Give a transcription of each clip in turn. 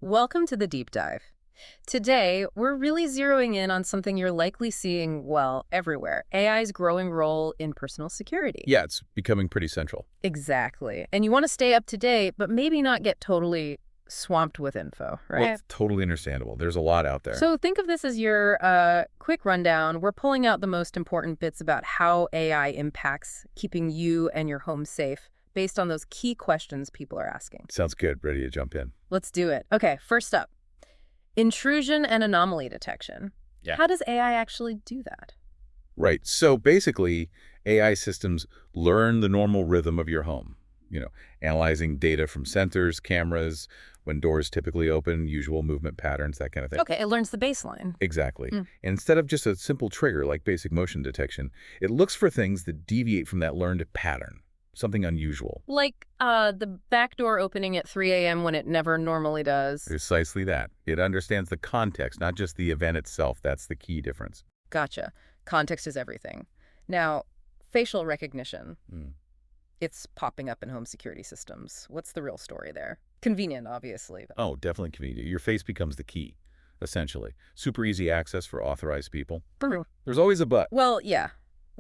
Welcome to the deep dive. Today, we're really zeroing in on something you're likely seeing, well, everywhere: AI's growing role in personal security. Yeah, it's becoming pretty central. Exactly. And you want to stay up to date, but maybe not get totally swamped with info, Well, right? it's totally understandable. There's a lot out there. So think of this as your quick rundown. We're pulling out the most important bits about how AI impacts keeping you and your home safe based on those key questions people are asking. Sounds good. Ready to jump in. Let's do it. Okay, first up. Intrusion and anomaly detection. Yeah. How does AI actually do that? Right. So basically, AI systems learn the normal rhythm of your home, analyzing data from sensors, cameras, when doors typically open, usual movement patterns, that kind of thing. Okay, it learns the baseline. Exactly. Mm. And instead of just a simple trigger like basic motion detection, it looks for things that deviate from that learned pattern, something unusual. Like the back door opening at 3 a.m. when it never normally does. Precisely that. It understands the context, not just the event itself. That's the key difference. Gotcha. Context is everything. Now, facial recognition. Mm. It's popping up in home security systems. What's the real story there? Convenient, obviously. Oh, definitely convenient. Your face becomes the key, essentially. Super easy access for authorized people. There's always a but. Well, yeah.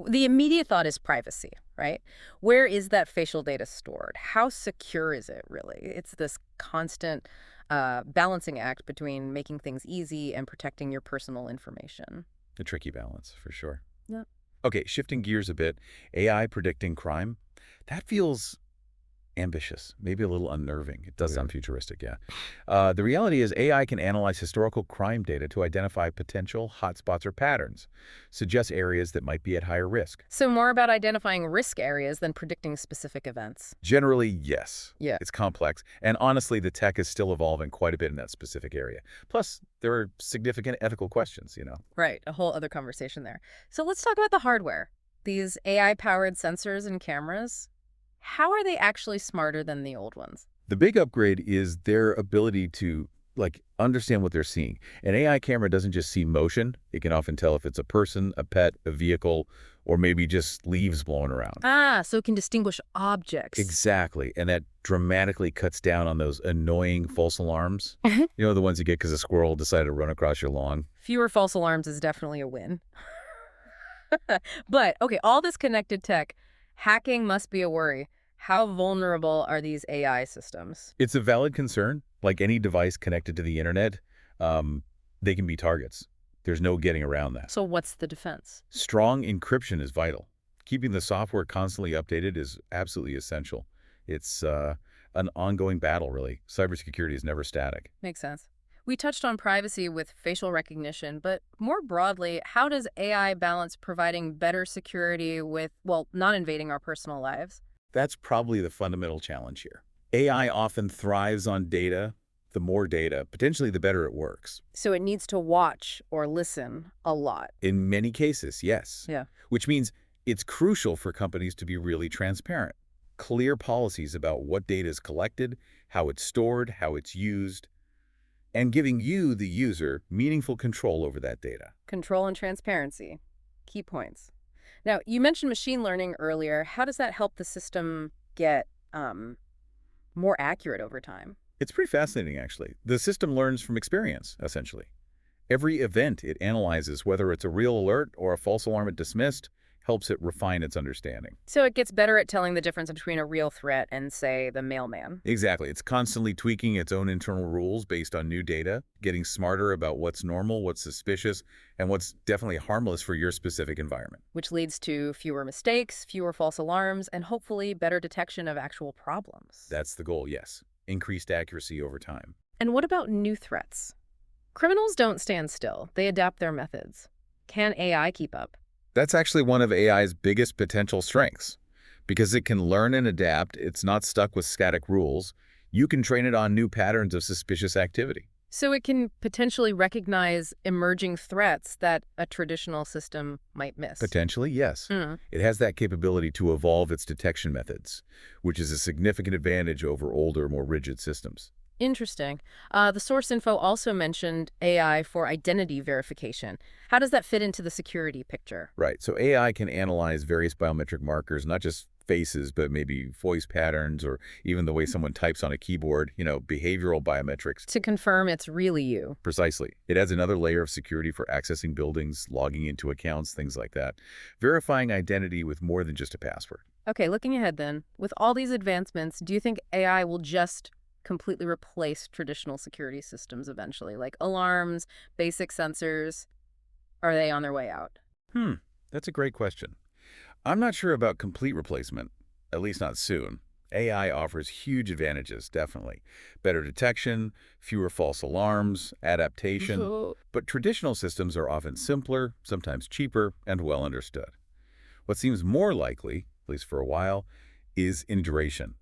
The immediate thought is privacy, right? Where is that facial data stored? How secure is it, really? It's this constant balancing act between making things easy and protecting your personal information. A tricky balance, for sure. Yeah. Okay, shifting gears a bit. AI predicting crime. That feels ambitious, maybe a little unnerving. It does sound futuristic, yeah. The reality is AI can analyze historical crime data to identify potential hotspots or patterns, suggest areas that might be at higher risk. So more about identifying risk areas than predicting specific events. Generally, yes. Yeah. It's complex, and honestly, the tech is still evolving quite a bit in that specific area. Plus, there are significant ethical questions. Right, a whole other conversation there. So let's talk about the hardware. These AI-powered sensors and cameras, how are they actually smarter than the old ones? The big upgrade is their ability to, understand what they're seeing. An AI camera doesn't just see motion. It can often tell if it's a person, a pet, a vehicle, or maybe just leaves blowing around. Ah, so it can distinguish objects. Exactly, and that dramatically cuts down on those annoying false alarms. The ones you get because a squirrel decided to run across your lawn. Fewer false alarms is definitely a win. But, okay, all this connected tech, hacking must be a worry. How vulnerable are these AI systems? It's a valid concern. Like any device connected to the internet, they can be targets. There's no getting around that. So what's the defense? Strong encryption is vital. Keeping the software constantly updated is absolutely essential. It's an ongoing battle, really. Cybersecurity is never static. Makes sense. We touched on privacy with facial recognition, but more broadly, how does AI balance providing better security with, well, not invading our personal lives? That's probably the fundamental challenge here. AI often thrives on data. The more data, potentially the better it works. So it needs to watch or listen a lot. In many cases, yes. Yeah. Which means it's crucial for companies to be really transparent. Clear policies about what data is collected, how it's stored, how it's used, and giving you, the user, meaningful control over that data. Control and transparency. Key points. Now, you mentioned machine learning earlier. How does that help the system get more accurate over time? It's pretty fascinating, actually. The system learns from experience, essentially. Every event it analyzes, whether it's a real alert or a false alarm it dismissed, helps it refine its understanding. So it gets better at telling the difference between a real threat and, say, the mailman. Exactly. It's constantly tweaking its own internal rules based on new data, getting smarter about what's normal, what's suspicious, and what's definitely harmless for your specific environment. Which leads to fewer mistakes, fewer false alarms, and hopefully better detection of actual problems. That's the goal, yes. Increased accuracy over time. And what about new threats? Criminals don't stand still. They adapt their methods. Can AI keep up? That's actually one of AI's biggest potential strengths. Because it can learn and adapt, it's not stuck with static rules. You can train it on new patterns of suspicious activity. So it can potentially recognize emerging threats that a traditional system might miss. Potentially, yes. Mm. It has that capability to evolve its detection methods, which is a significant advantage over older, more rigid systems. Interesting. The source info also mentioned AI for identity verification. How does that fit into the security picture? Right. So AI can analyze various biometric markers, not just faces, but maybe voice patterns or even the way someone types on a keyboard, behavioral biometrics. To confirm it's really you. Precisely. It adds another layer of security for accessing buildings, logging into accounts, things like that. Verifying identity with more than just a password. Okay, looking ahead then, with all these advancements, do you think AI will just completely replace traditional security systems eventually, like alarms, basic sensors? Are they on their way out? Hmm, that's a great question. I'm not sure about complete replacement, at least not soon. AI offers huge advantages, definitely. Better detection, fewer false alarms, adaptation. But traditional systems are often simpler, sometimes cheaper, and well understood. What seems more likely, at least for a while, is integration.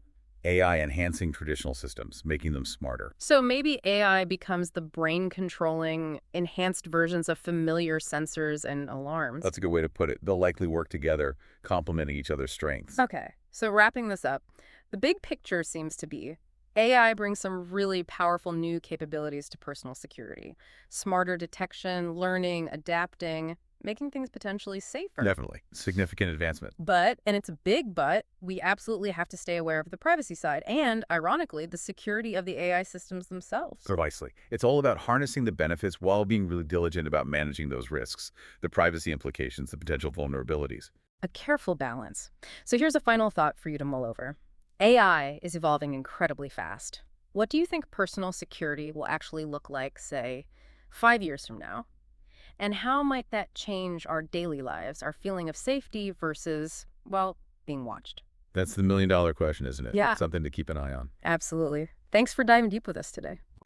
AI enhancing traditional systems, making them smarter. So maybe AI becomes the brain-controlling, enhanced versions of familiar sensors and alarms. That's a good way to put it. They'll likely work together, complementing each other's strengths. Okay, so wrapping this up, the big picture seems to be AI brings some really powerful new capabilities to personal security. Smarter detection, learning, adapting, making things potentially safer. Definitely. Significant advancement. But, and it's a big but, we absolutely have to stay aware of the privacy side and, ironically, the security of the AI systems themselves. Precisely. It's all about harnessing the benefits while being really diligent about managing those risks, the privacy implications, the potential vulnerabilities. A careful balance. So here's a final thought for you to mull over. AI is evolving incredibly fast. What do you think personal security will actually look like, say, 5 years from now? And how might that change our daily lives, our feeling of safety versus, well, being watched? That's the million-dollar question, isn't it? Yeah. Something to keep an eye on. Absolutely. Thanks for diving deep with us today.